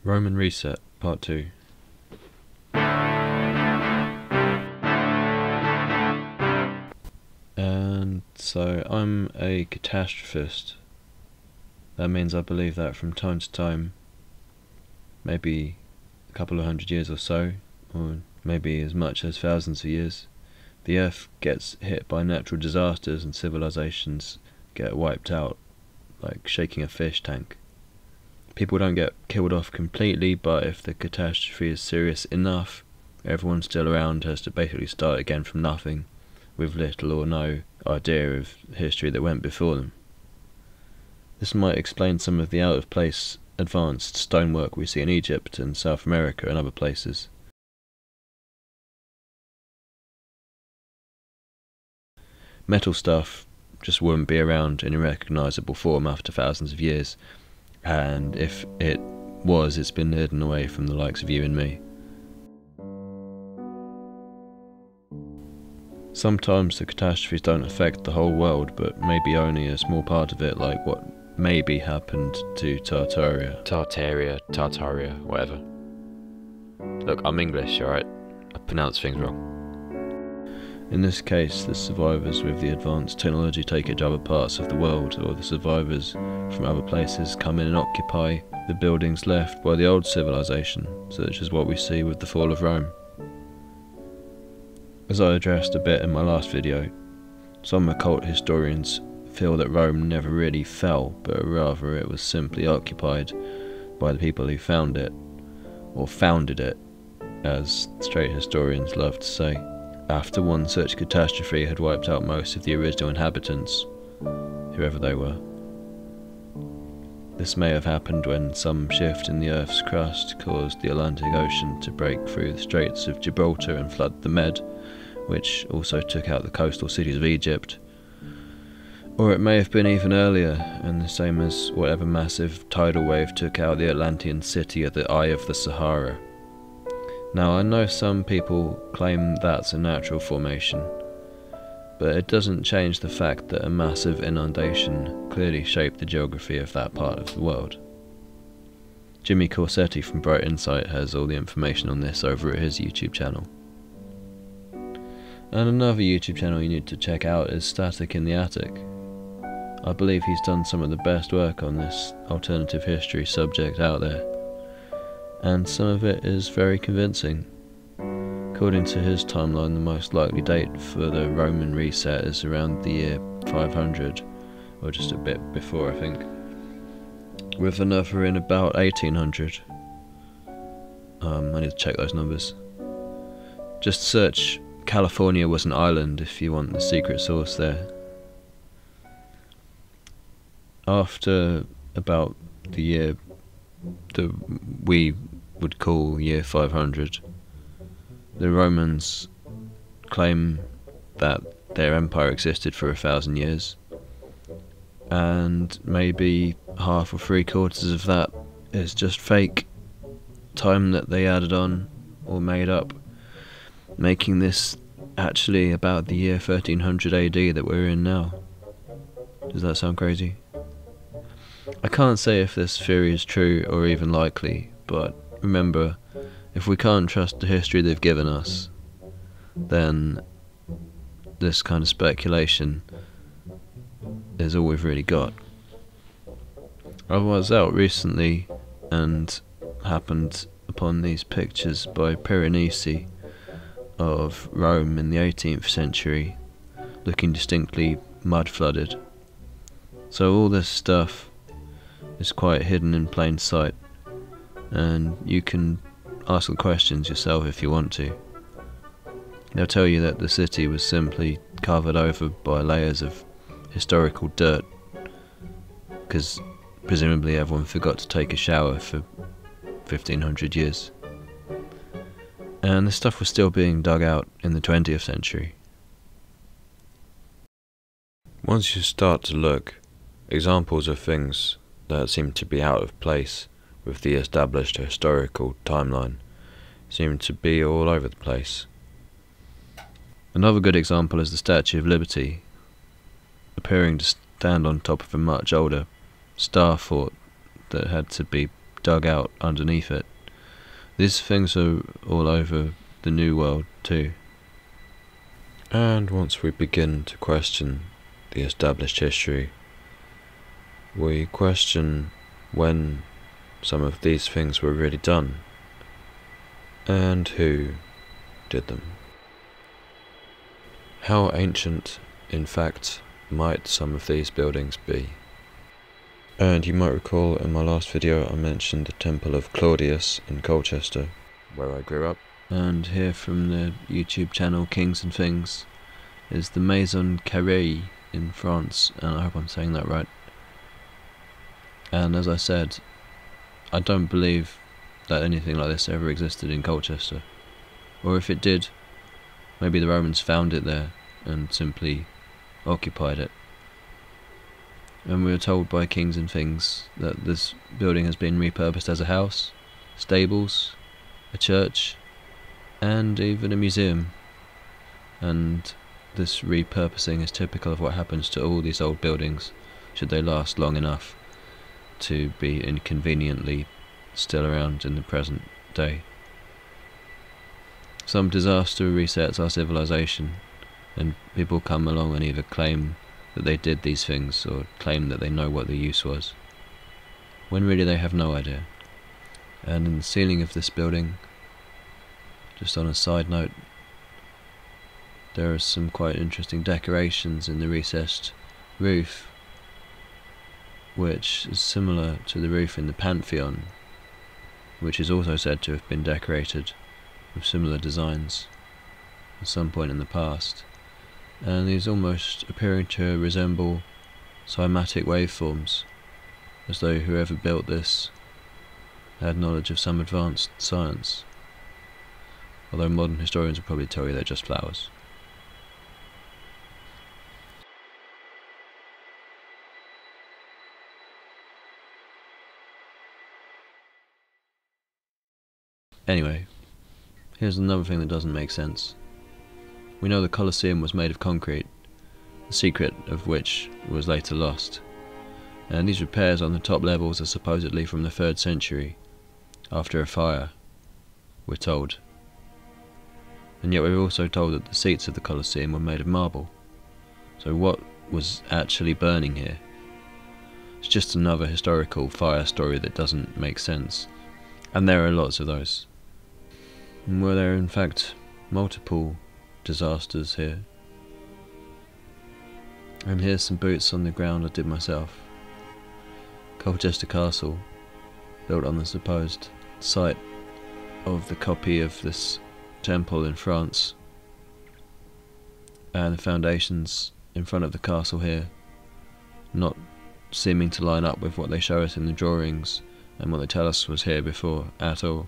Roman Reset, Part 2. And so I'm a catastrophist. That means I believe that from time to time, maybe a couple of hundred years or so, or maybe as much as thousands of years, the Earth gets hit by natural disasters and civilizations get wiped out, like shaking a fish tank. People don't get killed off completely, but if the catastrophe is serious enough, everyone still around has to basically start again from nothing, with little or no idea of history that went before them. This might explain some of the out-of-place advanced stonework we see in Egypt and South America and other places. Metal stuff just wouldn't be around in a recognisable form after thousands of years, and if it was, it's been hidden away from the likes of you and me. Sometimes the catastrophes don't affect the whole world, but maybe only a small part of it, like what maybe happened to Tartaria, whatever. Look, I'm English, alright? I pronounce things wrong. In this case, the survivors with the advanced technology take it to other parts of the world, or the survivors from other places come in and occupy the buildings left by the old civilization, such as what we see with the fall of Rome. As I addressed a bit in my last video, some occult historians feel that Rome never really fell, but rather it was simply occupied by the people who found it, or founded it, as straight historians love to say, after one such catastrophe had wiped out most of the original inhabitants, whoever they were. This may have happened when some shift in the Earth's crust caused the Atlantic Ocean to break through the Straits of Gibraltar and flood the Med, which also took out the coastal cities of Egypt. Or it may have been even earlier, and the same as whatever massive tidal wave took out the Atlantean city at the eye of the Sahara. Now, I know some people claim that's a natural formation, but it doesn't change the fact that a massive inundation clearly shaped the geography of that part of the world. Jimmy Corsetti from Bright Insight has all the information on this over at his YouTube channel. And another YouTube channel you need to check out is Static in the Attic. I believe he's done some of the best work on this alternative history subject out there, and some of it is very convincing. According to his timeline, the most likely date for the Roman reset is around the year 500, or just a bit before, I think, with another in about 1800. I need to check those numbers. Just search California was an island if you want the secret source there. After about the year that we would call year 500, the Romans claim that their empire existed for 1,000 years, and maybe half or 3/4 of that is just fake time that they added on or made up, making this actually about the year 1300 AD that we're in now. Does that sound crazy? I can't say if this theory is true or even likely, but remember, if we can't trust the history they've given us, then this kind of speculation is all we've really got. I was out recently and happened upon these pictures by Piranesi of Rome in the 18th century, looking distinctly mud-flooded. So all this stuff is quite hidden in plain sight, and you can ask the questions yourself if you want to. They'll tell you that the city was simply covered over by layers of historical dirt, because presumably everyone forgot to take a shower for 1500 years. And this stuff was still being dug out in the 20th century. Once you start to look, examples of things that seem to be out of place with the established historical timeline seem to be all over the place. Another good example is the Statue of Liberty, appearing to stand on top of a much older star fort that had to be dug out underneath it. These things are all over the New World too. And once we begin to question the established history, we question when some of these things were really done, and who did them. How ancient, in fact, might some of these buildings be? And you might recall in my last video I mentioned the temple of Claudius in Colchester, where I grew up. And here from the YouTube channel Kings and Things is the Maison Carrée in France, and I hope I'm saying that right. And as I said, I don't believe that anything like this ever existed in Colchester. Or if it did, maybe the Romans found it there and simply occupied it. And we were told by Kings and Things that this building has been repurposed as a house, stables, a church, and even a museum. And this repurposing is typical of what happens to all these old buildings, should they last long enough to be inconveniently still around in the present day. Some disaster resets our civilization, and people come along and either claim that they did these things or claim that they know what the use was, when really they have no idea. And in the ceiling of this building, just on a side note, there are some quite interesting decorations in the recessed roof, which is similar to the roof in the Pantheon, which is also said to have been decorated with similar designs at some point in the past, and these almost appearing to resemble cymatic waveforms, as though whoever built this had knowledge of some advanced science, although modern historians will probably tell you they're just flowers. Anyway, here's another thing that doesn't make sense. We know the Colosseum was made of concrete, the secret of which was later lost, and these repairs on the top levels are supposedly from the 3rd century, after a fire, we're told. And yet we're also told that the seats of the Colosseum were made of marble. So what was actually burning here? It's just another historical fire story that doesn't make sense, and there are lots of those. And were there in fact multiple disasters here? And here's some boots on the ground I did myself. Colchester Castle, built on the supposed site of the copy of this temple in France, and the foundations in front of the castle here not seeming to line up with what they show us in the drawings and what they tell us was here before at all.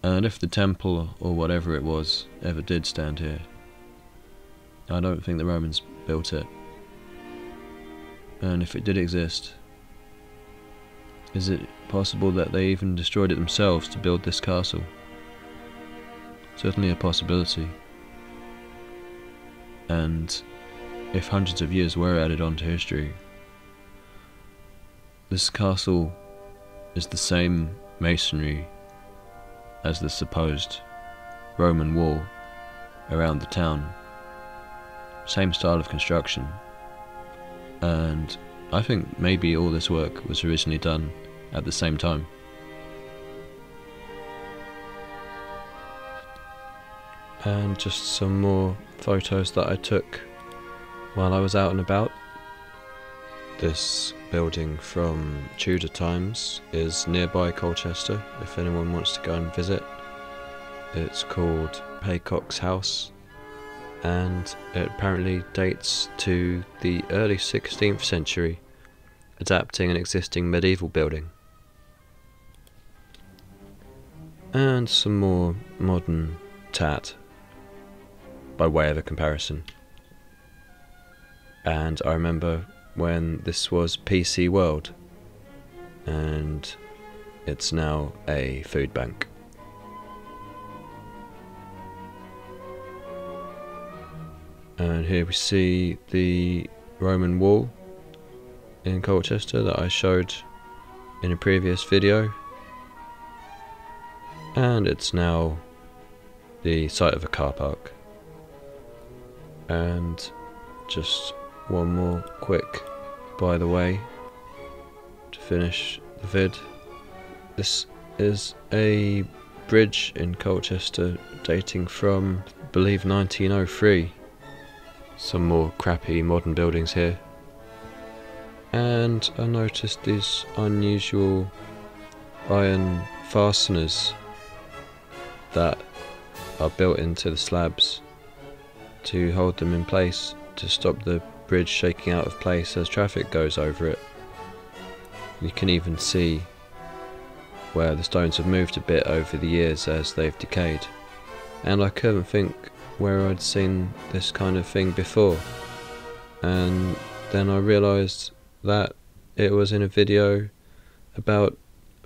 And if the temple, or whatever it was, ever did stand here, I don't think the Romans built it. And if it did exist, is it possible that they even destroyed it themselves to build this castle? Certainly a possibility. And if hundreds of years were added on to history, this castle is the same masonry as the supposed Roman wall around the town. Same style of construction. And I think maybe all this work was originally done at the same time. And just some more photos that I took while I was out and about. This building from Tudor times is nearby Colchester, if anyone wants to go and visit. It's called Haycock's House, and it apparently dates to the early 16th century, adapting an existing medieval building. And some more modern tat, by way of a comparison. And I remember when this was PC World, and it's now a food bank. And here we see the Roman wall in Colchester that I showed in a previous video, and it's now the site of a car park. And just one more quick by the way to finish the vid. This is a bridge in Colchester dating from, I believe, 1903. Some more crappy modern buildings here. And I noticed these unusual iron fasteners that are built into the slabs to hold them in place, to stop the bridge shaking out of place as traffic goes over it. You can even see where the stones have moved a bit over the years as they've decayed. And I couldn't think where I'd seen this kind of thing before. And then I realised that it was in a video about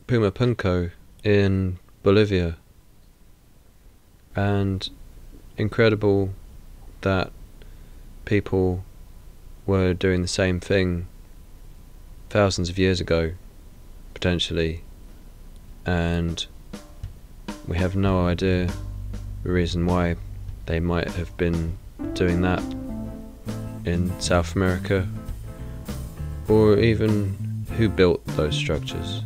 Pumapunku in Bolivia. And incredible that people were doing the same thing thousands of years ago, potentially, and we have no idea the reason why they might have been doing that in South America, or even who built those structures.